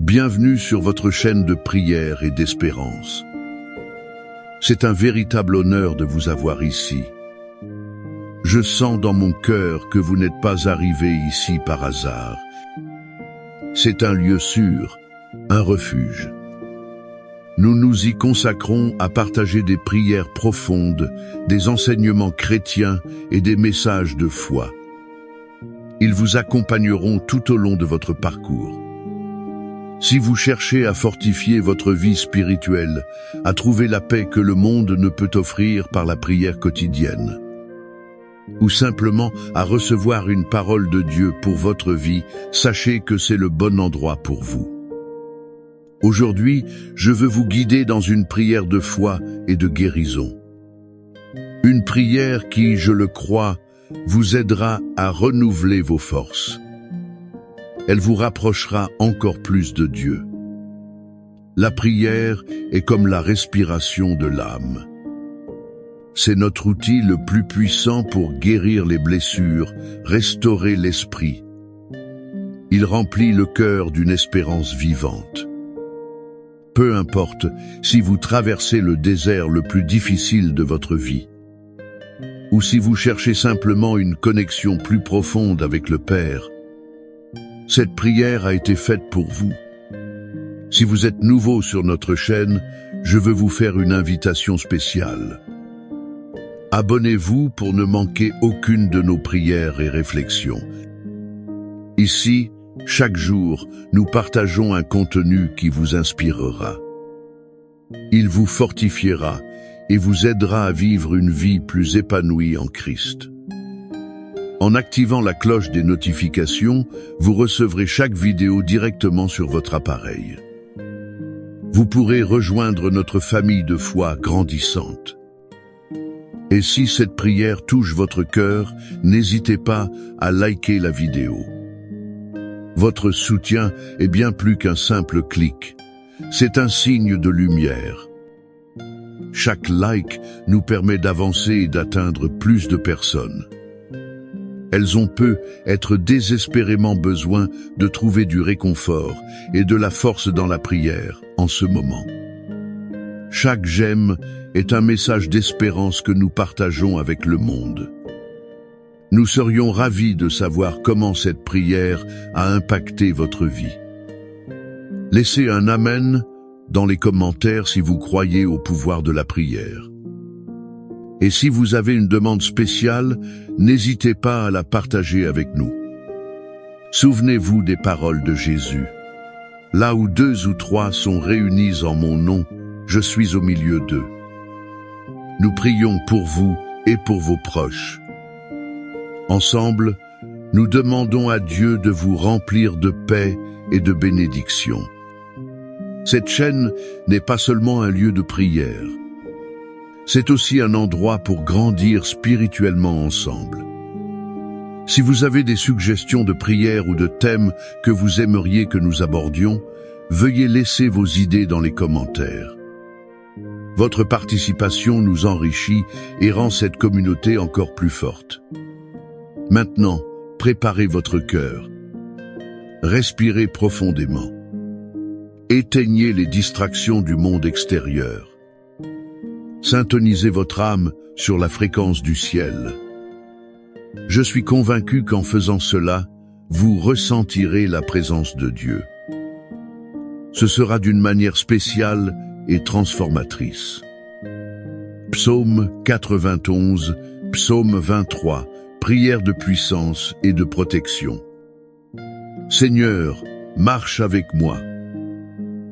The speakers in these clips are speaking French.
Bienvenue sur votre chaîne de prière et d'espérance. C'est un véritable honneur de vous avoir ici. Je sens dans mon cœur que vous n'êtes pas arrivé ici par hasard. C'est un lieu sûr, un refuge. Nous nous y consacrons à partager des prières profondes, des enseignements chrétiens et des messages de foi. Ils vous accompagneront tout au long de votre parcours. Si vous cherchez à fortifier votre vie spirituelle, à trouver la paix que le monde ne peut offrir par la prière quotidienne, ou simplement à recevoir une parole de Dieu pour votre vie, sachez que c'est le bon endroit pour vous. Aujourd'hui, je veux vous guider dans une prière de foi et de guérison. Une prière qui, je le crois, vous aidera à renouveler vos forces. Elle vous rapprochera encore plus de Dieu. La prière est comme la respiration de l'âme. C'est notre outil le plus puissant pour guérir les blessures, restaurer l'esprit. Il remplit le cœur d'une espérance vivante. Peu importe si vous traversez le désert le plus difficile de votre vie, ou si vous cherchez simplement une connexion plus profonde avec le Père, cette prière a été faite pour vous. Si vous êtes nouveau sur notre chaîne, je veux vous faire une invitation spéciale. Abonnez-vous pour ne manquer aucune de nos prières et réflexions. Ici, chaque jour, nous partageons un contenu qui vous inspirera. Il vous fortifiera et vous aidera à vivre une vie plus épanouie en Christ. En activant la cloche des notifications, vous recevrez chaque vidéo directement sur votre appareil. Vous pourrez rejoindre notre famille de foi grandissante. Et si cette prière touche votre cœur, n'hésitez pas à liker la vidéo. Votre soutien est bien plus qu'un simple clic. C'est un signe de lumière. Chaque like nous permet d'avancer et d'atteindre plus de personnes. Elles ont peut être désespérément besoin de trouver du réconfort et de la force dans la prière en ce moment. Chaque j'aime est un message d'espérance que nous partageons avec le monde. Nous serions ravis de savoir comment cette prière a impacté votre vie. Laissez un Amen dans les commentaires si vous croyez au pouvoir de la prière. Et si vous avez une demande spéciale, n'hésitez pas à la partager avec nous. Souvenez-vous des paroles de Jésus. Là où 2 ou 3 sont réunis en mon nom, je suis au milieu d'eux. Nous prions pour vous et pour vos proches. Ensemble, nous demandons à Dieu de vous remplir de paix et de bénédiction. Cette chaîne n'est pas seulement un lieu de prière. C'est aussi un endroit pour grandir spirituellement ensemble. Si vous avez des suggestions de prières ou de thèmes que vous aimeriez que nous abordions, veuillez laisser vos idées dans les commentaires. Votre participation nous enrichit et rend cette communauté encore plus forte. Maintenant, préparez votre cœur. Respirez profondément. Éteignez les distractions du monde extérieur. Syntonisez votre âme sur la fréquence du ciel. Je suis convaincu qu'en faisant cela, vous ressentirez la présence de Dieu. Ce sera d'une manière spéciale et transformatrice. Psaume 91, Psaume 23, prière de puissance et de protection. Seigneur, marche avec moi.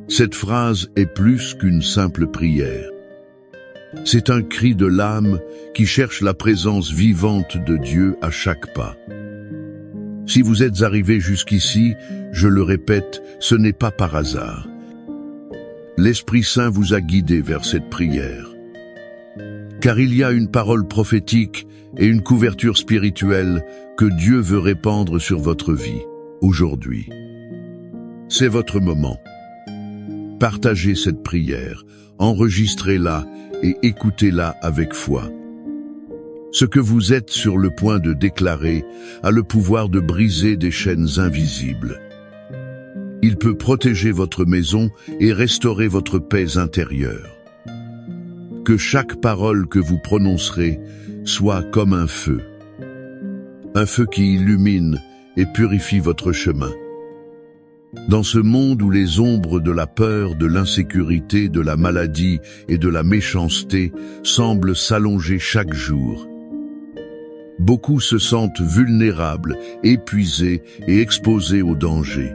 Cette phrase est plus qu'une simple prière. C'est un cri de l'âme qui cherche la présence vivante de Dieu à chaque pas. Si vous êtes arrivé jusqu'ici, je le répète, ce n'est pas par hasard. L'Esprit Saint vous a guidé vers cette prière. Car il y a une parole prophétique et une couverture spirituelle que Dieu veut répandre sur votre vie, aujourd'hui. C'est votre moment. Partagez cette prière, enregistrez-la et écoutez-la avec foi. Ce que vous êtes sur le point de déclarer a le pouvoir de briser des chaînes invisibles. Il peut protéger votre maison et restaurer votre paix intérieure. Que chaque parole que vous prononcerez soit comme un feu qui illumine et purifie votre chemin. Dans ce monde où les ombres de la peur, de l'insécurité, de la maladie et de la méchanceté semblent s'allonger chaque jour, beaucoup se sentent vulnérables, épuisés et exposés au danger.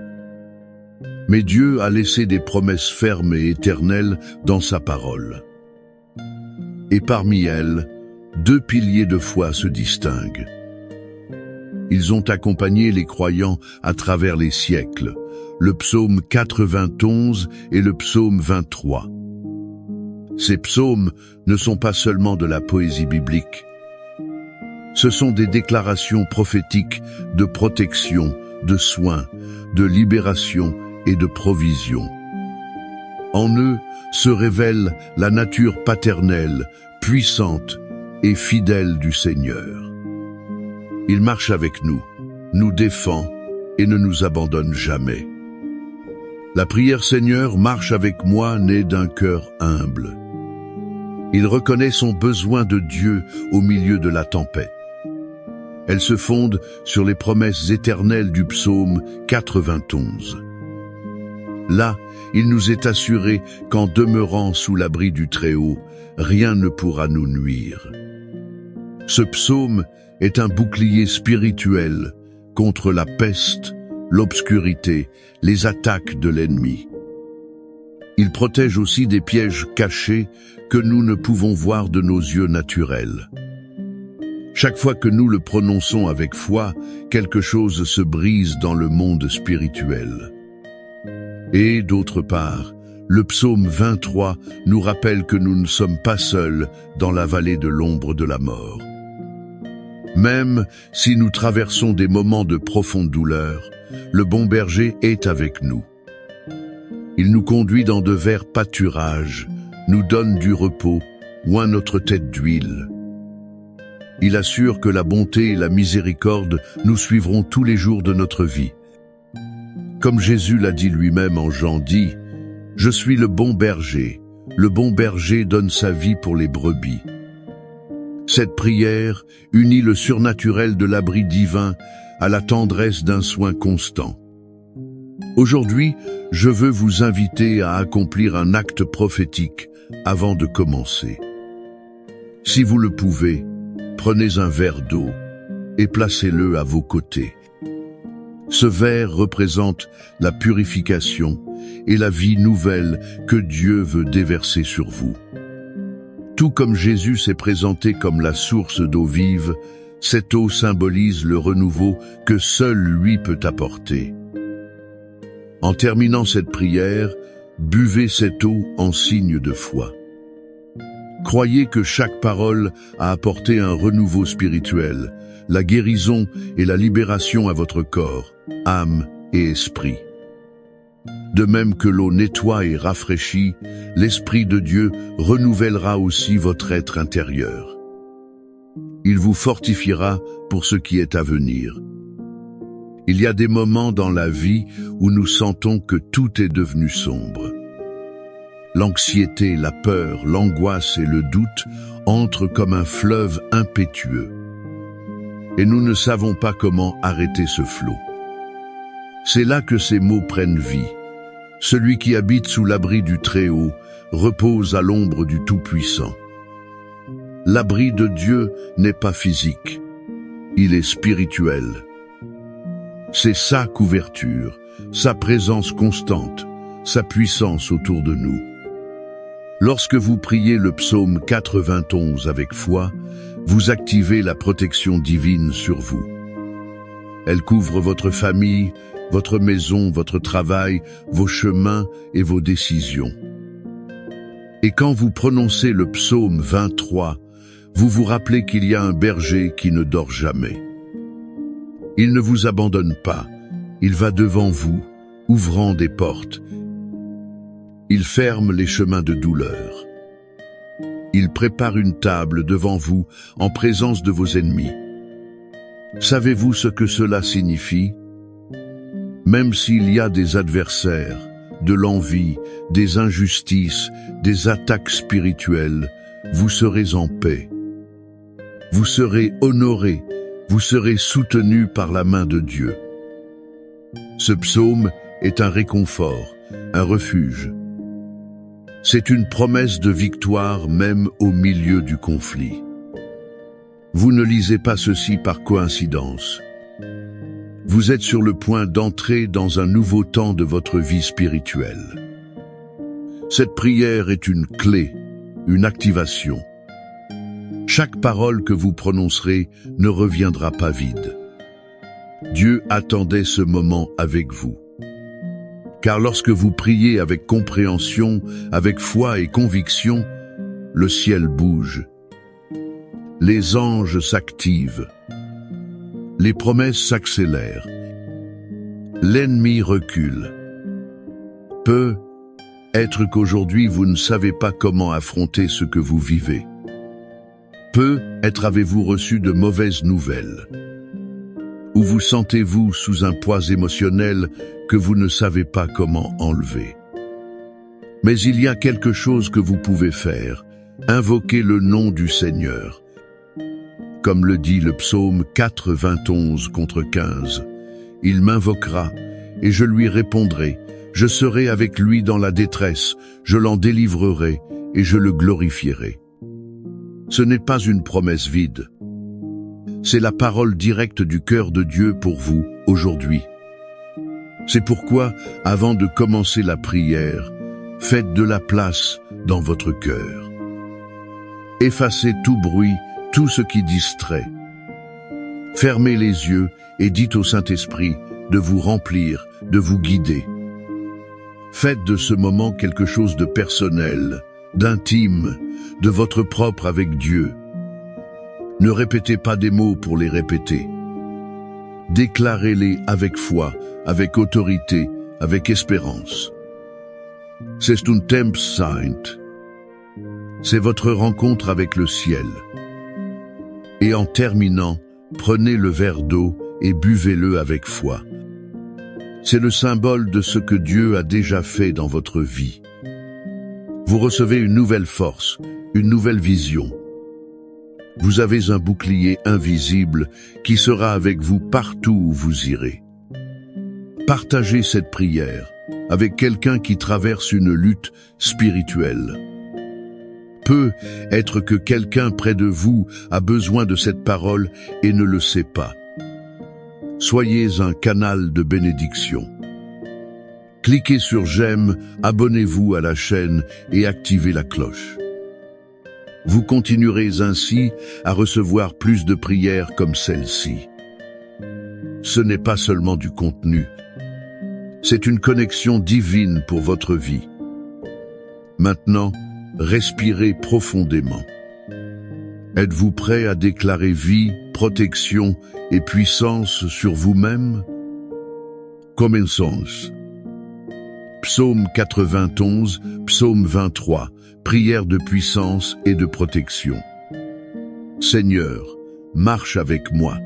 Mais Dieu a laissé des promesses fermes et éternelles dans sa parole. Et parmi elles, 2 piliers de foi se distinguent. Ils ont accompagné les croyants à travers les siècles, le psaume 91 et le psaume 23. Ces psaumes ne sont pas seulement de la poésie biblique. Ce sont des déclarations prophétiques de protection, de soins, de libération et de provision. En eux se révèle la nature paternelle, puissante et fidèle du Seigneur. Il marche avec nous, nous défend et ne nous abandonne jamais. La prière Seigneur marche avec moi née d'un cœur humble. Il reconnaît son besoin de Dieu au milieu de la tempête. Elle se fonde sur les promesses éternelles du psaume 91. Là, il nous est assuré qu'en demeurant sous l'abri du Très-Haut, rien ne pourra nous nuire. Ce psaume est un bouclier spirituel contre la peste, l'obscurité, les attaques de l'ennemi. Il protège aussi des pièges cachés que nous ne pouvons voir de nos yeux naturels. Chaque fois que nous le prononçons avec foi, quelque chose se brise dans le monde spirituel. Et d'autre part, le psaume 23 nous rappelle que nous ne sommes pas seuls dans la vallée de l'ombre de la mort. Même si nous traversons des moments de profonde douleur, le bon berger est avec nous. Il nous conduit dans de verts pâturages, nous donne du repos, oint notre tête d'huile. Il assure que la bonté et la miséricorde nous suivront tous les jours de notre vie. Comme Jésus l'a dit lui-même en Jean 10, « Je suis le bon berger donne sa vie pour les brebis. » Cette prière unit le surnaturel de l'abri divin à la tendresse d'un soin constant. Aujourd'hui, je veux vous inviter à accomplir un acte prophétique avant de commencer. Si vous le pouvez, prenez un verre d'eau et placez-le à vos côtés. Ce verre représente la purification et la vie nouvelle que Dieu veut déverser sur vous. Tout comme Jésus s'est présenté comme la source d'eau vive, cette eau symbolise le renouveau que seul lui peut apporter. En terminant cette prière, buvez cette eau en signe de foi. Croyez que chaque parole a apporté un renouveau spirituel, la guérison et la libération à votre corps, âme et esprit. De même que l'eau nettoie et rafraîchit, l'Esprit de Dieu renouvellera aussi votre être intérieur. Il vous fortifiera pour ce qui est à venir. Il y a des moments dans la vie où nous sentons que tout est devenu sombre. L'anxiété, la peur, l'angoisse et le doute entrent comme un fleuve impétueux. Et nous ne savons pas comment arrêter ce flot. C'est là que ces mots prennent vie. Celui qui habite sous l'abri du Très-Haut repose à l'ombre du Tout-Puissant. L'abri de Dieu n'est pas physique, il est spirituel. C'est sa couverture, sa présence constante, sa puissance autour de nous. Lorsque vous priez le psaume 91 avec foi, vous activez la protection divine sur vous. Elle couvre votre famille, votre maison, votre travail, vos chemins et vos décisions. Et quand vous prononcez le psaume 23, vous vous rappelez qu'il y a un berger qui ne dort jamais. Il ne vous abandonne pas, il va devant vous, ouvrant des portes. Il ferme les chemins de douleur. Il prépare une table devant vous en présence de vos ennemis. Savez-vous ce que cela signifie ? Même s'il y a des adversaires, de l'envie, des injustices, des attaques spirituelles, vous serez en paix. Vous serez honorés, vous serez soutenus par la main de Dieu. Ce psaume est un réconfort, un refuge. C'est une promesse de victoire même au milieu du conflit. Vous ne lisez pas ceci par coïncidence. Vous êtes sur le point d'entrer dans un nouveau temps de votre vie spirituelle. Cette prière est une clé, une activation. Chaque parole que vous prononcerez ne reviendra pas vide. Dieu attendait ce moment avec vous. Car lorsque vous priez avec compréhension, avec foi et conviction, le ciel bouge. Les anges s'activent. Les promesses s'accélèrent. L'ennemi recule. Peut être qu'aujourd'hui vous ne savez pas comment affronter ce que vous vivez. Peut-être avez-vous reçu de mauvaises nouvelles. Ou vous sentez-vous sous un poids émotionnel que vous ne savez pas comment enlever. Mais il y a quelque chose que vous pouvez faire, invoquer le nom du Seigneur. Comme le dit le psaume 4, 21 contre 15, « Il m'invoquera, et je lui répondrai, je serai avec lui dans la détresse, je l'en délivrerai, et je le glorifierai. » Ce n'est pas une promesse vide. C'est la parole directe du cœur de Dieu pour vous, aujourd'hui. C'est pourquoi, avant de commencer la prière, faites de la place dans votre cœur. Effacez tout bruit, tout ce qui distrait. Fermez les yeux et dites au Saint-Esprit de vous remplir, de vous guider. Faites de ce moment quelque chose de personnel, d'intime, de votre propre avec Dieu. Ne répétez pas des mots pour les répéter. Déclarez-les avec foi, avec autorité, avec espérance. C'est un temps saint. C'est votre rencontre avec le ciel. Et en terminant, prenez le verre d'eau et buvez-le avec foi. C'est le symbole de ce que Dieu a déjà fait dans votre vie. Vous recevez une nouvelle force, une nouvelle vision. Vous avez un bouclier invisible qui sera avec vous partout où vous irez. Partagez cette prière avec quelqu'un qui traverse une lutte spirituelle. Peut être que quelqu'un près de vous a besoin de cette parole et ne le sait pas. Soyez un canal de bénédiction. Cliquez sur j'aime, abonnez-vous à la chaîne et activez la cloche. Vous continuerez ainsi à recevoir plus de prières comme celle-ci. Ce n'est pas seulement du contenu, c'est une connexion divine pour votre vie. Maintenant, respirez profondément. Êtes-vous prêt à déclarer vie, protection et puissance sur vous-même? Commençons. Psaume 91, Psaume 23, prière de puissance et de protection. Seigneur, marche avec moi.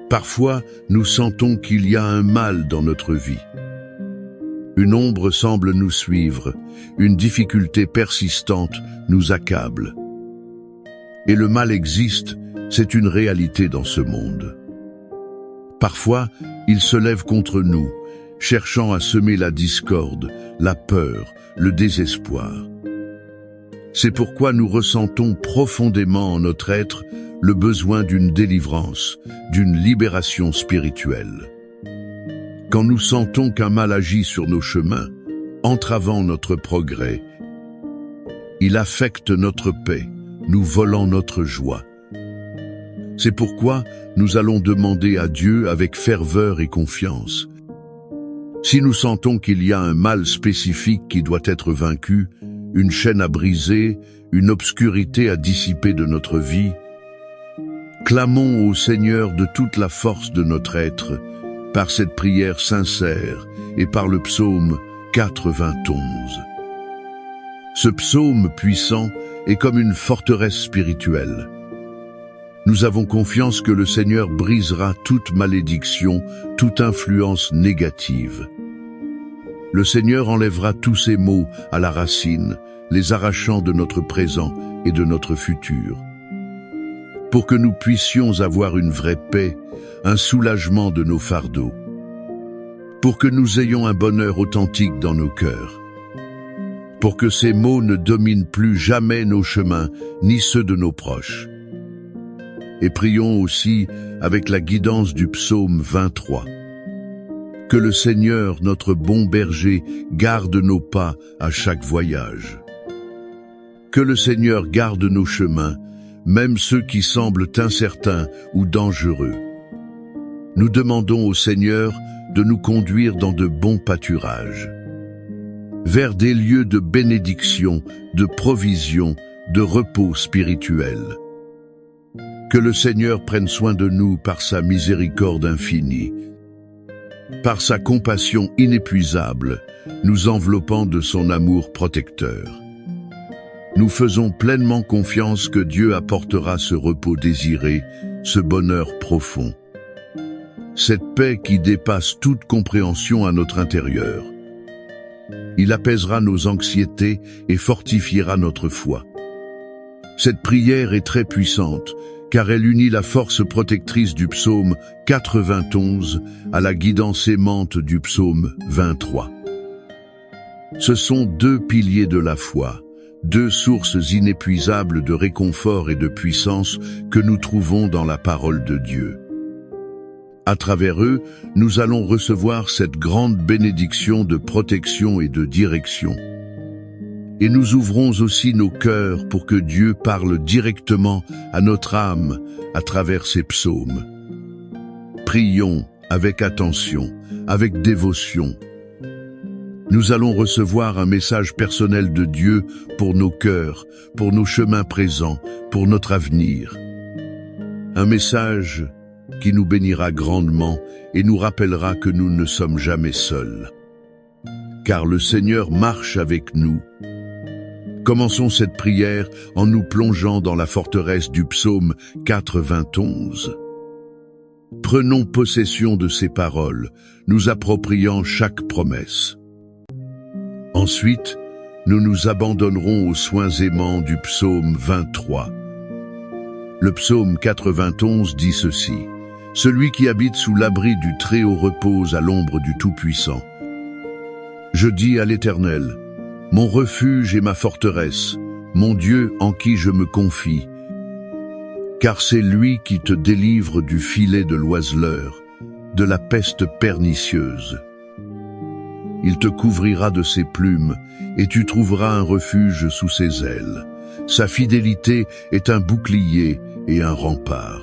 Parfois, nous sentons qu'il y a un mal dans notre vie. Une ombre semble nous suivre, une difficulté persistante nous accable. Et le mal existe, c'est une réalité dans ce monde. Parfois, il se lève contre nous, cherchant à semer la discorde, la peur, le désespoir. C'est pourquoi nous ressentons profondément en notre être le besoin d'une délivrance, d'une libération spirituelle. Quand nous sentons qu'un mal agit sur nos chemins, entravant notre progrès, il affecte notre paix, nous volant notre joie. C'est pourquoi nous allons demander à Dieu avec ferveur et confiance. Si nous sentons qu'il y a un mal spécifique qui doit être vaincu, une chaîne à briser, une obscurité à dissiper de notre vie, clamons au Seigneur de toute la force de notre être, par cette prière sincère et par le psaume 91. Ce psaume puissant est comme une forteresse spirituelle. Nous avons confiance que le Seigneur brisera toute malédiction, toute influence négative. Le Seigneur enlèvera tous ces maux à la racine, les arrachant de notre présent et de notre futur. Pour que nous puissions avoir une vraie paix, un soulagement de nos fardeaux. Pour que nous ayons un bonheur authentique dans nos cœurs. Pour que ces maux ne dominent plus jamais nos chemins, ni ceux de nos proches. Et prions aussi avec la guidance du psaume 23. Que le Seigneur, notre bon berger, garde nos pas à chaque voyage. Que le Seigneur garde nos chemins, même ceux qui semblent incertains ou dangereux. Nous demandons au Seigneur de nous conduire dans de bons pâturages, vers des lieux de bénédiction, de provision, de repos spirituel. Que le Seigneur prenne soin de nous par sa miséricorde infinie, par sa compassion inépuisable, nous enveloppant de son amour protecteur. Nous faisons pleinement confiance que Dieu apportera ce repos désiré, ce bonheur profond. Cette paix qui dépasse toute compréhension à notre intérieur. Il apaisera nos anxiétés et fortifiera notre foi. Cette prière est très puissante, car elle unit la force protectrice du psaume 91 à la guidance aimante du psaume 23. Ce sont deux piliers de la foi, deux sources inépuisables de réconfort et de puissance que nous trouvons dans la parole de Dieu. À travers eux, nous allons recevoir cette grande bénédiction de protection et de direction. Et nous ouvrons aussi nos cœurs pour que Dieu parle directement à notre âme à travers ces psaumes. Prions avec attention, avec dévotion. Nous allons recevoir un message personnel de Dieu pour nos cœurs, pour nos chemins présents, pour notre avenir. Un message qui nous bénira grandement et nous rappellera que nous ne sommes jamais seuls. Car le Seigneur marche avec nous. Commençons cette prière en nous plongeant dans la forteresse du psaume 91. Prenons possession de ces paroles, nous appropriant chaque promesse. Ensuite, nous nous abandonnerons aux soins aimants du psaume 23. Le psaume 91 dit ceci: « Celui qui habite sous l'abri du Très-Haut repose à l'ombre du Tout-Puissant. Je dis à l'Éternel, mon refuge et ma forteresse, mon Dieu en qui je me confie. Car c'est lui qui te délivre du filet de l'oiseleur, de la peste pernicieuse. Il te couvrira de ses plumes, et tu trouveras un refuge sous ses ailes. Sa fidélité est un bouclier et un rempart.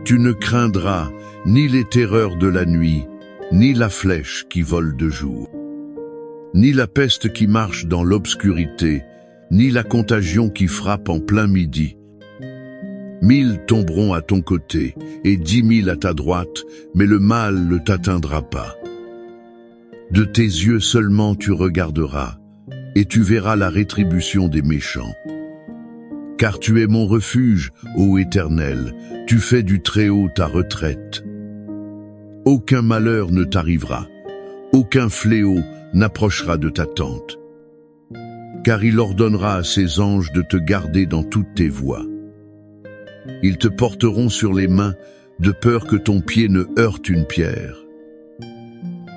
Tu ne craindras ni les terreurs de la nuit, ni la flèche qui vole de jour, ni la peste qui marche dans l'obscurité, ni la contagion qui frappe en plein midi. 1000 tomberont à ton côté, et 10 000 à ta droite, mais le mal ne t'atteindra pas. De tes yeux seulement tu regarderas, et tu verras la rétribution des méchants. Car tu es mon refuge, ô Éternel, tu fais du Très-Haut ta retraite. Aucun malheur ne t'arrivera, aucun fléau n'approchera de ta tente. Car il ordonnera à ses anges de te garder dans toutes tes voies. Ils te porteront sur les mains, de peur que ton pied ne heurte une pierre.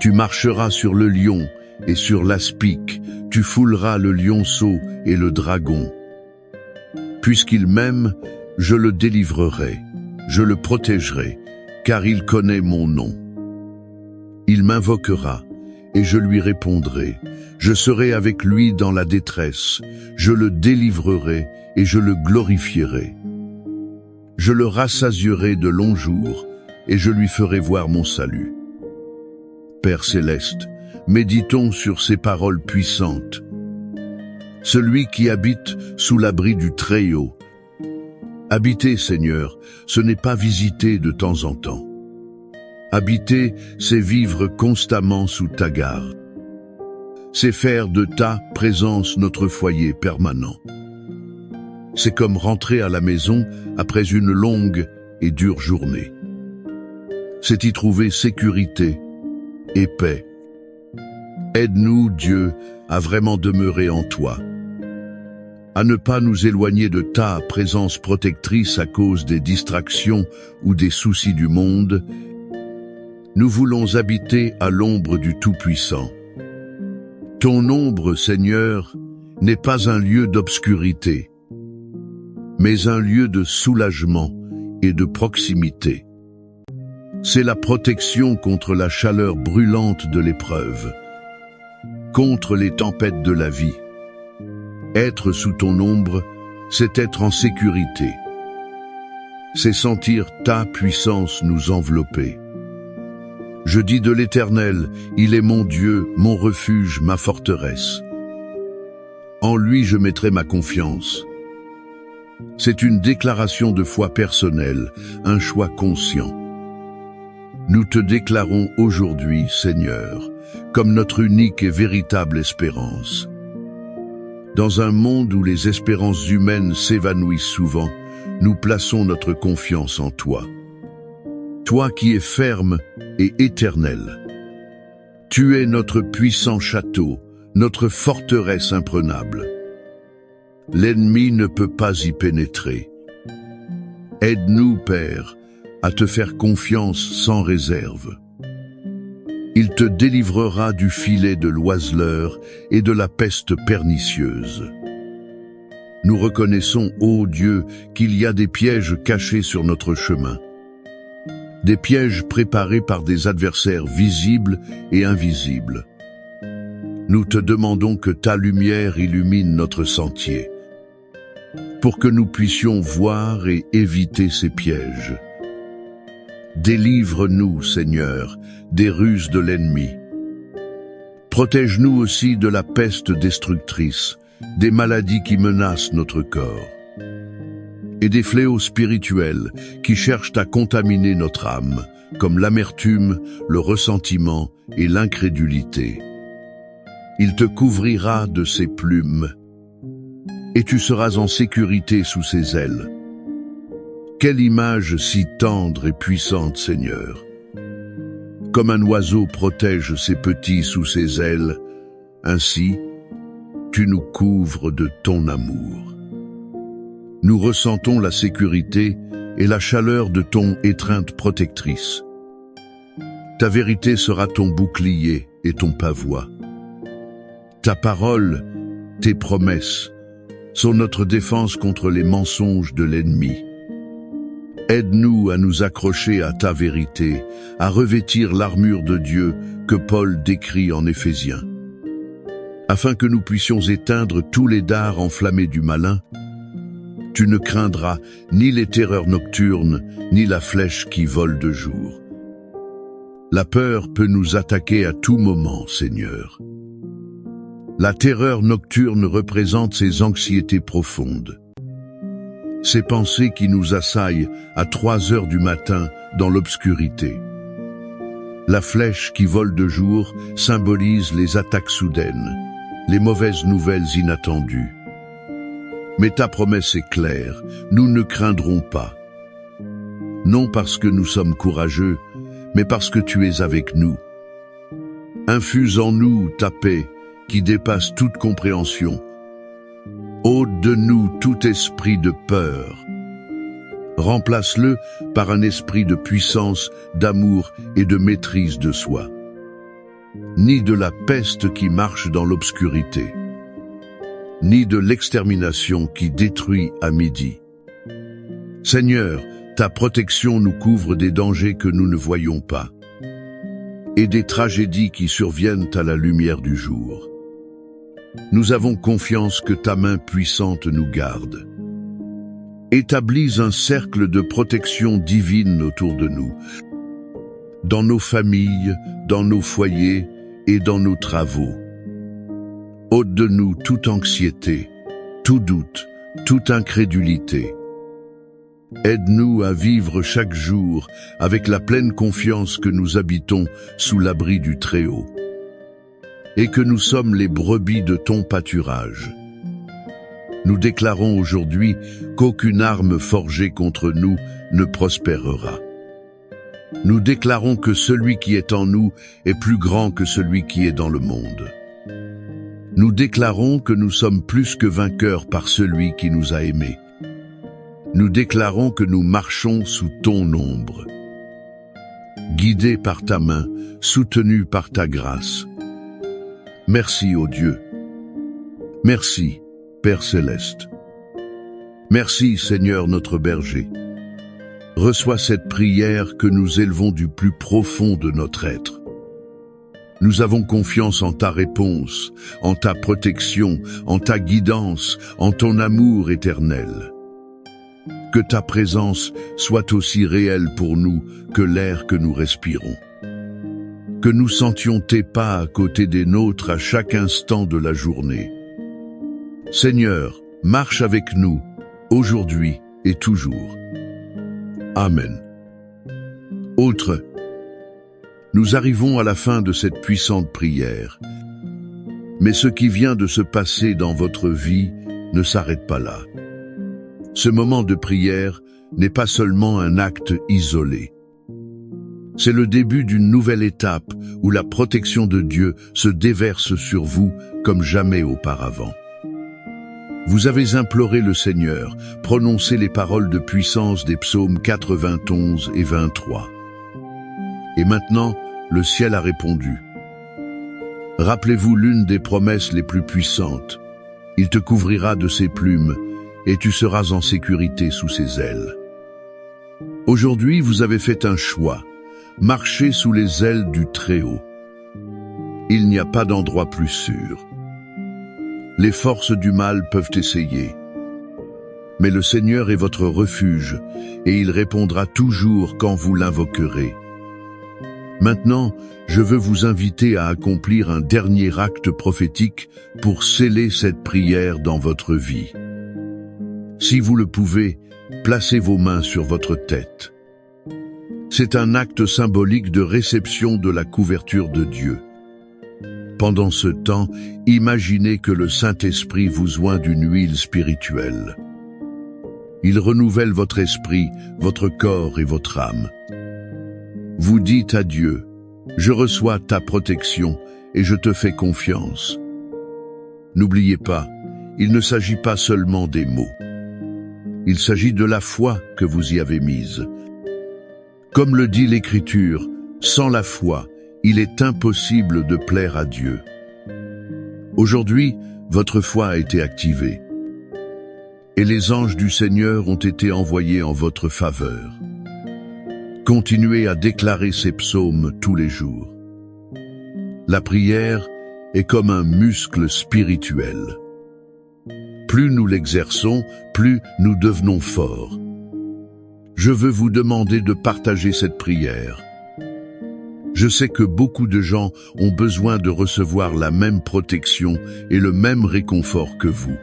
Tu marcheras sur le lion et sur l'aspic, tu fouleras le lionceau et le dragon. Puisqu'il m'aime, je le délivrerai, je le protégerai, car il connaît mon nom. Il m'invoquera, et je lui répondrai. Je serai avec lui dans la détresse, je le délivrerai et je le glorifierai. Je le rassasierai de longs jours, et je lui ferai voir mon salut. Père céleste, méditons sur ces paroles puissantes. Celui qui habite sous l'abri du Très-Haut. Habiter, Seigneur, ce n'est pas visiter de temps en temps. Habiter, c'est vivre constamment sous ta garde. C'est faire de ta présence notre foyer permanent. C'est comme rentrer à la maison après une longue et dure journée. C'est y trouver sécurité et paix. Aide-nous, Dieu, à vraiment demeurer en toi, à ne pas nous éloigner de ta présence protectrice à cause des distractions ou des soucis du monde. Nous voulons habiter à l'ombre du Tout-Puissant. Ton ombre, Seigneur, n'est pas un lieu d'obscurité, mais un lieu de soulagement et de proximité. C'est la protection contre la chaleur brûlante de l'épreuve, contre les tempêtes de la vie. Être sous ton ombre, c'est être en sécurité. C'est sentir ta puissance nous envelopper. Je dis de l'Éternel, il est mon Dieu, mon refuge, ma forteresse. En lui je mettrai ma confiance. C'est une déclaration de foi personnelle, un choix conscient. Nous te déclarons aujourd'hui, Seigneur, comme notre unique et véritable espérance. Dans un monde où les espérances humaines s'évanouissent souvent, nous plaçons notre confiance en toi. Toi qui es ferme et éternel. Tu es notre puissant château, notre forteresse imprenable. L'ennemi ne peut pas y pénétrer. Aide-nous, Père, à te faire confiance sans réserve. Il te délivrera du filet de l'oiseleur et de la peste pernicieuse. Nous reconnaissons, ô Dieu, qu'il y a des pièges cachés sur notre chemin. Des pièges préparés par des adversaires visibles et invisibles. Nous te demandons que ta lumière illumine notre sentier, pour que nous puissions voir et éviter ces pièges. Délivre-nous, Seigneur, des ruses de l'ennemi. Protège-nous aussi de la peste destructrice, des maladies qui menacent notre corps, et des fléaux spirituels qui cherchent à contaminer notre âme, comme l'amertume, le ressentiment et l'incrédulité. Il te couvrira de ses plumes, et tu seras en sécurité sous ses ailes. Quelle image si tendre et puissante, Seigneur! Comme un oiseau protège ses petits sous ses ailes, ainsi, tu nous couvres de ton amour. Nous ressentons la sécurité et la chaleur de ton étreinte protectrice. Ta vérité sera ton bouclier et ton pavois. Ta parole, tes promesses, sont notre défense contre les mensonges de l'ennemi. Aide-nous à nous accrocher à ta vérité, à revêtir l'armure de Dieu que Paul décrit en Éphésiens, afin que nous puissions éteindre tous les dards enflammés du malin. Tu ne craindras ni les terreurs nocturnes, ni la flèche qui vole de jour. La peur peut nous attaquer à tout moment, Seigneur. La terreur nocturne représente ces anxiétés profondes, ces pensées qui nous assaillent à 3 heures du matin dans l'obscurité. La flèche qui vole de jour symbolise les attaques soudaines, les mauvaises nouvelles inattendues. Mais ta promesse est claire, nous ne craindrons pas. Non parce que nous sommes courageux, mais parce que tu es avec nous. Infuse en nous ta paix qui dépasse toute compréhension. Ôte de nous tout esprit de peur. Remplace-le par un esprit de puissance, d'amour et de maîtrise de soi. Ni de la peste qui marche dans l'obscurité, ni de l'extermination qui détruit à midi. Seigneur, ta protection nous couvre des dangers que nous ne voyons pas, et des tragédies qui surviennent à la lumière du jour. Nous avons confiance que ta main puissante nous garde. Établis un cercle de protection divine autour de nous, dans nos familles, dans nos foyers et dans nos travaux. Ôte de nous toute anxiété, tout doute, toute incrédulité. Aide-nous à vivre chaque jour avec la pleine confiance que nous habitons sous l'abri du Très-Haut et que nous sommes les brebis de ton pâturage. Nous déclarons aujourd'hui qu'aucune arme forgée contre nous ne prospérera. Nous déclarons que celui qui est en nous est plus grand que celui qui est dans le monde. Nous déclarons que nous sommes plus que vainqueurs par celui qui nous a aimés. Nous déclarons que nous marchons sous ton ombre. Guidés par ta main, soutenus par ta grâce. Merci, ô Dieu. Merci, Père Céleste. Merci, Seigneur notre berger. Reçois cette prière que nous élevons du plus profond de notre être. Nous avons confiance en ta réponse, en ta protection, en ta guidance, en ton amour éternel. Que ta présence soit aussi réelle pour nous que l'air que nous respirons. Que nous sentions tes pas à côté des nôtres à chaque instant de la journée. Seigneur, marche avec nous, aujourd'hui et toujours. Amen. Autre. Nous arrivons à la fin de cette puissante prière. Mais ce qui vient de se passer dans votre vie ne s'arrête pas là. Ce moment de prière n'est pas seulement un acte isolé. C'est le début d'une nouvelle étape où la protection de Dieu se déverse sur vous comme jamais auparavant. Vous avez imploré le Seigneur, prononcé les paroles de puissance des psaumes 91 et 23. Et maintenant, le ciel a répondu. Rappelez-vous l'une des promesses les plus puissantes. Il te couvrira de ses plumes, et tu seras en sécurité sous ses ailes. Aujourd'hui, vous avez fait un choix, marcher sous les ailes du Très-Haut. Il n'y a pas d'endroit plus sûr. Les forces du mal peuvent essayer. Mais le Seigneur est votre refuge, et il répondra toujours quand vous l'invoquerez. Maintenant, je veux vous inviter à accomplir un dernier acte prophétique pour sceller cette prière dans votre vie. Si vous le pouvez, placez vos mains sur votre tête. C'est un acte symbolique de réception de la couverture de Dieu. Pendant ce temps, imaginez que le Saint-Esprit vous oint d'une huile spirituelle. Il renouvelle votre esprit, votre corps et votre âme. Vous dites à Dieu, « Je reçois ta protection et je te fais confiance. » N'oubliez pas, il ne s'agit pas seulement des mots. Il s'agit de la foi que vous y avez mise. Comme le dit l'Écriture, sans la foi, il est impossible de plaire à Dieu. Aujourd'hui, votre foi a été activée. Et les anges du Seigneur ont été envoyés en votre faveur. Continuez à déclarer ces psaumes tous les jours. La prière est comme un muscle spirituel. Plus nous l'exerçons, plus nous devenons forts. Je veux vous demander de partager cette prière. Je sais que beaucoup de gens ont besoin de recevoir la même protection et le même réconfort que vous.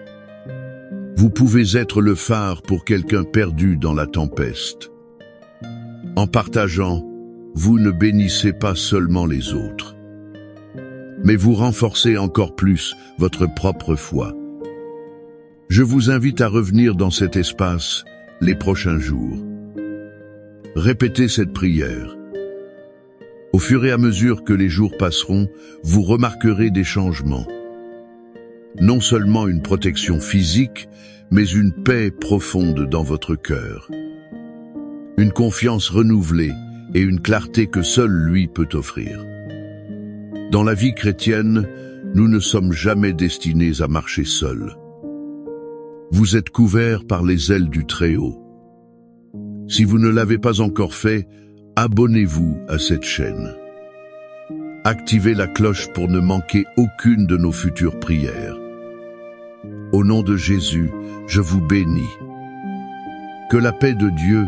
Vous pouvez être le phare pour quelqu'un perdu dans la tempête. En partageant, vous ne bénissez pas seulement les autres, mais vous renforcez encore plus votre propre foi. Je vous invite à revenir dans cet espace les prochains jours. Répétez cette prière. Au fur et à mesure que les jours passeront, vous remarquerez des changements. Non seulement une protection physique, mais une paix profonde dans votre cœur. Une confiance renouvelée et une clarté que seul lui peut offrir. Dans la vie chrétienne, nous ne sommes jamais destinés à marcher seuls. Vous êtes couverts par les ailes du Très-Haut. Si vous ne l'avez pas encore fait, abonnez-vous à cette chaîne. Activez la cloche pour ne manquer aucune de nos futures prières. Au nom de Jésus, je vous bénis. Que la paix de Dieu,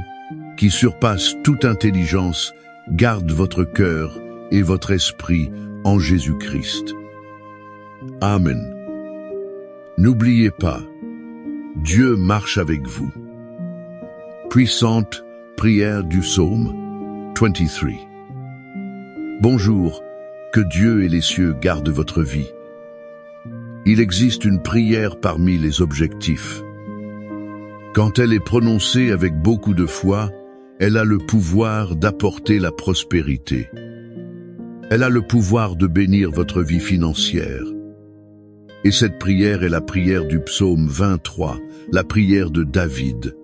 qui surpasse toute intelligence, garde votre cœur et votre esprit en Jésus-Christ. Amen. N'oubliez pas, Dieu marche avec vous. Puissante prière du psaume 23. Bonjour, que Dieu et les cieux gardent votre vie. Il existe une prière parmi les objectifs. Quand elle est prononcée avec beaucoup de foi, elle a le pouvoir d'apporter la prospérité. Elle a le pouvoir de bénir votre vie financière. Et cette prière est la prière du psaume 23, la prière de David.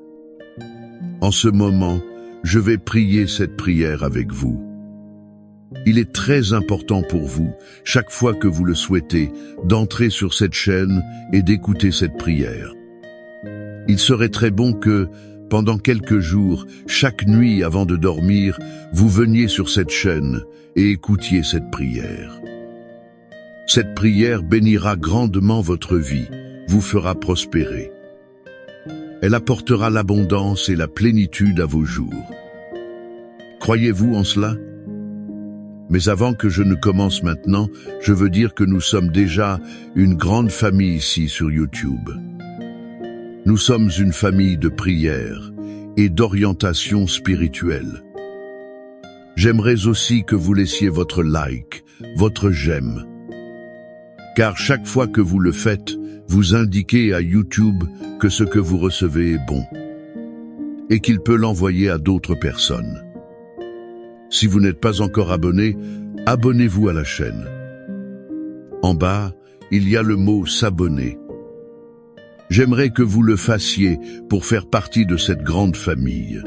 En ce moment, je vais prier cette prière avec vous. Il est très important pour vous, chaque fois que vous le souhaitez, d'entrer sur cette chaîne et d'écouter cette prière. Il serait très bon que, pendant quelques jours, chaque nuit avant de dormir, vous veniez sur cette chaîne et écoutiez cette prière. Cette prière bénira grandement votre vie, vous fera prospérer. Elle apportera l'abondance et la plénitude à vos jours. Croyez-vous en cela? Mais avant que je ne commence maintenant, je veux dire que nous sommes déjà une grande famille ici sur YouTube. Nous sommes une famille de prière et d'orientation spirituelle. J'aimerais aussi que vous laissiez votre like, votre j'aime. Car chaque fois que vous le faites, vous indiquez à YouTube que ce que vous recevez est bon et qu'il peut l'envoyer à d'autres personnes. Si vous n'êtes pas encore abonné, abonnez-vous à la chaîne. En bas, il y a le mot s'abonner. J'aimerais que vous le fassiez pour faire partie de cette grande famille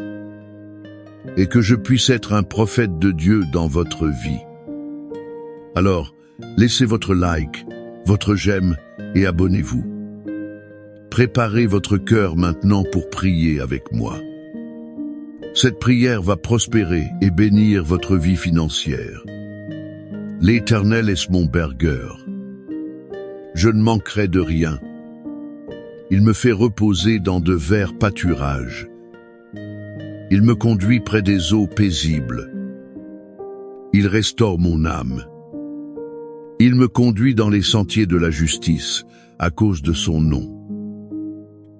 et que je puisse être un prophète de Dieu dans votre vie. Alors, laissez votre like, votre j'aime et abonnez-vous. Préparez votre cœur maintenant pour prier avec moi. Cette prière va prospérer et bénir votre vie financière. L'Éternel est mon bergeur. Je ne manquerai de rien. Il me fait reposer dans de verts pâturages. Il me conduit près des eaux paisibles. Il restaure mon âme. Il me conduit dans les sentiers de la justice, à cause de son nom.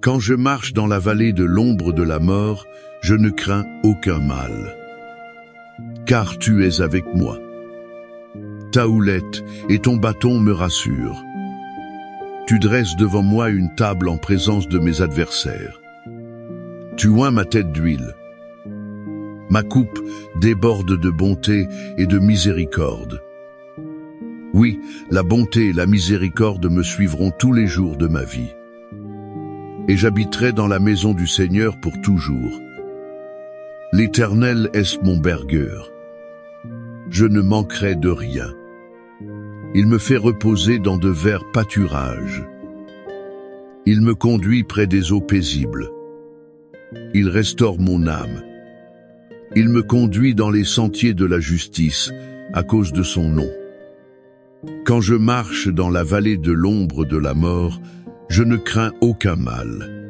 Quand je marche dans la vallée de l'ombre de la mort, je ne crains aucun mal. Car tu es avec moi. Ta houlette et ton bâton me rassurent. Tu dresses devant moi une table en présence de mes adversaires. Tu oins ma tête d'huile. Ma coupe déborde de bonté et de miséricorde. Oui, la bonté et la miséricorde me suivront tous les jours de ma vie. Et j'habiterai dans la maison du Seigneur pour toujours. L'Éternel est mon bergeur. Je ne manquerai de rien. Il me fait reposer dans de verts pâturages. Il me conduit près des eaux paisibles. Il restaure mon âme. Il me conduit dans les sentiers de la justice, à cause de son nom. Quand je marche dans la vallée de l'ombre de la mort, je ne crains aucun mal.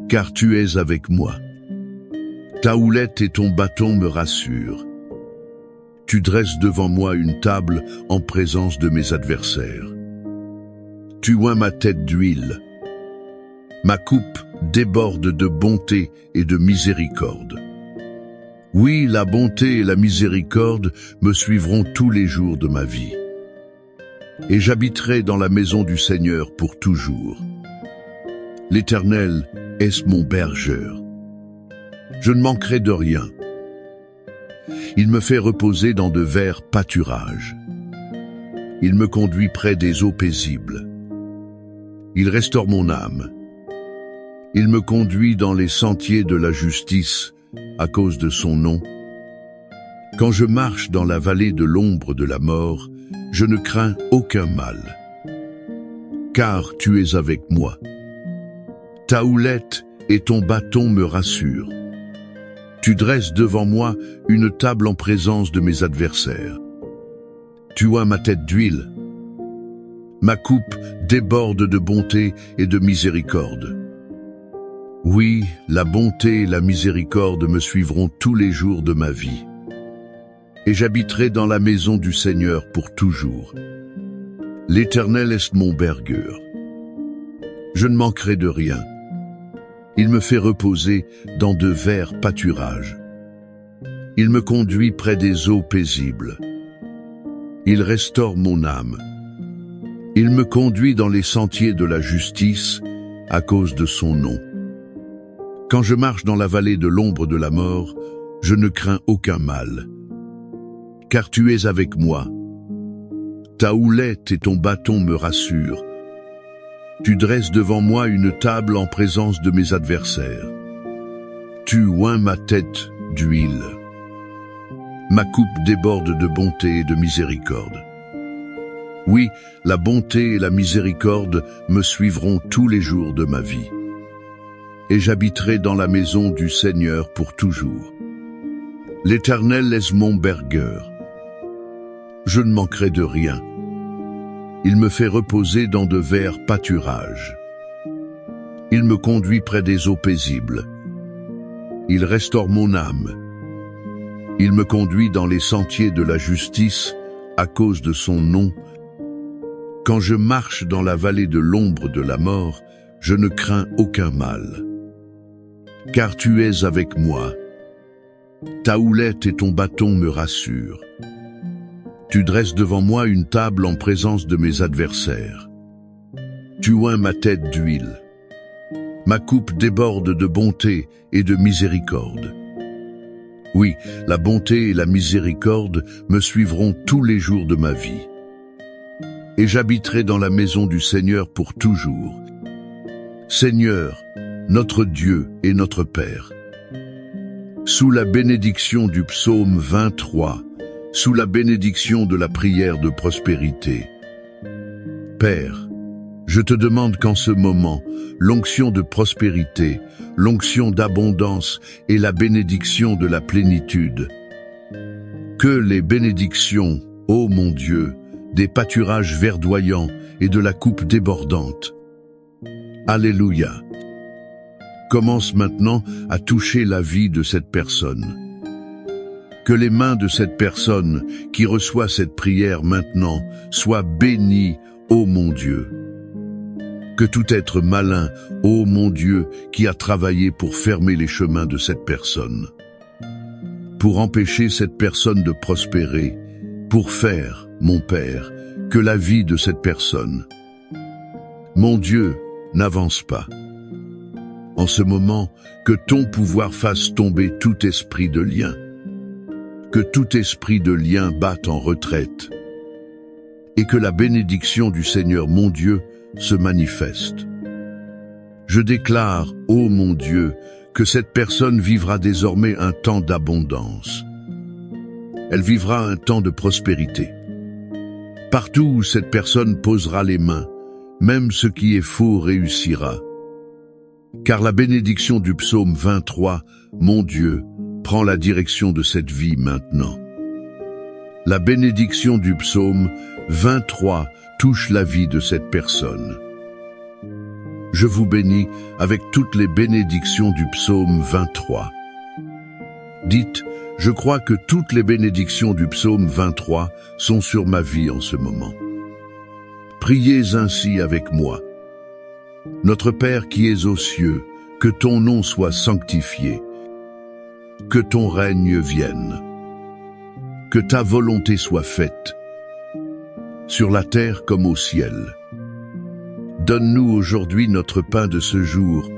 Car tu es avec moi. Ta houlette et ton bâton me rassurent. Tu dresses devant moi une table en présence de mes adversaires. Tu oins ma tête d'huile. Ma coupe déborde de bonté et de miséricorde. Oui, la bonté et la miséricorde me suivront tous les jours de ma vie. Et j'habiterai dans la maison du Seigneur pour toujours. L'Éternel est mon bergeur. Je ne manquerai de rien. Il me fait reposer dans de verts pâturages. Il me conduit près des eaux paisibles. Il restaure mon âme. Il me conduit dans les sentiers de la justice, à cause de son nom. Quand je marche dans la vallée de l'ombre de la mort, je ne crains aucun mal. Car tu es avec moi. Ta houlette et ton bâton me rassurent. Tu dresses devant moi une table en présence de mes adversaires. Tu oins ma tête d'huile. Ma coupe déborde de bonté et de miséricorde. Oui, la bonté et la miséricorde me suivront tous les jours de ma vie. Et j'habiterai dans la maison du Seigneur pour toujours. L'Éternel est mon bergeur. Je ne manquerai de rien. Il me fait reposer dans de verts pâturages. Il me conduit près des eaux paisibles. Il restaure mon âme. Il me conduit dans les sentiers de la justice à cause de son nom. Quand je marche dans la vallée de l'ombre de la mort, je ne crains aucun mal. Car tu es avec moi. Ta houlette et ton bâton me rassurent. Tu dresses devant moi une table en présence de mes adversaires. Tu oins ma tête d'huile. Ma coupe déborde de bonté et de miséricorde. Oui, la bonté et la miséricorde me suivront tous les jours de ma vie. Et j'habiterai dans la maison du Seigneur pour toujours. L'Éternel est mon bergueur. Je ne manquerai de rien. Il me fait reposer dans de verts pâturages. Il me conduit près des eaux paisibles. Il restaure mon âme. Il me conduit dans les sentiers de la justice à cause de son nom. Quand je marche dans la vallée de l'ombre de la mort, je ne crains aucun mal. Car tu es avec moi. Ta houlette et ton bâton me rassurent. Tu dresses devant moi une table en présence de mes adversaires. Tu oins ma tête d'huile. Ma coupe déborde de bonté et de miséricorde. Oui, la bonté et la miséricorde me suivront tous les jours de ma vie. Et j'habiterai dans la maison du Seigneur pour toujours. Seigneur, notre Dieu et notre Père. Sous la bénédiction du psaume 23, sous la bénédiction de la prière de prospérité. Père, je te demande qu'en ce moment, l'onction de prospérité, l'onction d'abondance et la bénédiction de la plénitude. Que les bénédictions, ô mon Dieu, des pâturages verdoyants et de la coupe débordante. Alléluia. Commence maintenant à toucher la vie de cette personne. Que les mains de cette personne qui reçoit cette prière maintenant soient bénies, ô mon Dieu. Que tout être malin, ô mon Dieu, qui a travaillé pour fermer les chemins de cette personne, pour empêcher cette personne de prospérer, pour faire, mon Père, que la vie de cette personne, mon Dieu, n'avance pas. En ce moment, que ton pouvoir fasse tomber tout esprit de lien, que tout esprit de lien batte en retraite, et que la bénédiction du Seigneur mon Dieu se manifeste. Je déclare, ô mon Dieu, que cette personne vivra désormais un temps d'abondance. Elle vivra un temps de prospérité. Partout où cette personne posera les mains, même ce qui est faux réussira. Car la bénédiction du psaume 23, mon Dieu, prend la direction de cette vie maintenant. La bénédiction du psaume 23 touche la vie de cette personne. Je vous bénis avec toutes les bénédictions du psaume 23. Dites, je crois que toutes les bénédictions du psaume 23 sont sur ma vie en ce moment. Priez ainsi avec moi. Notre Père qui es aux cieux, que ton nom soit sanctifié, que ton règne vienne, que ta volonté soit faite, sur la terre comme au ciel. Donne-nous aujourd'hui notre pain de ce jour.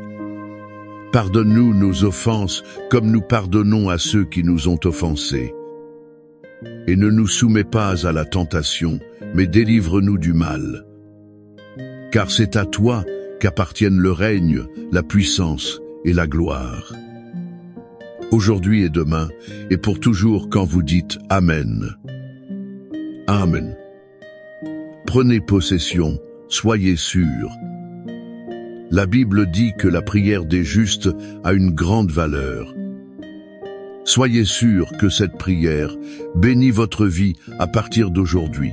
Pardonne-nous nos offenses comme nous pardonnons à ceux qui nous ont offensés. Et ne nous soumets pas à la tentation, mais délivre-nous du mal. Car c'est à toi qu'appartiennent le règne, la puissance et la gloire. Aujourd'hui et demain, et pour toujours quand vous dites Amen. Amen. Prenez possession, soyez sûrs. La Bible dit que la prière des justes a une grande valeur. Soyez sûrs que cette prière bénit votre vie à partir d'aujourd'hui.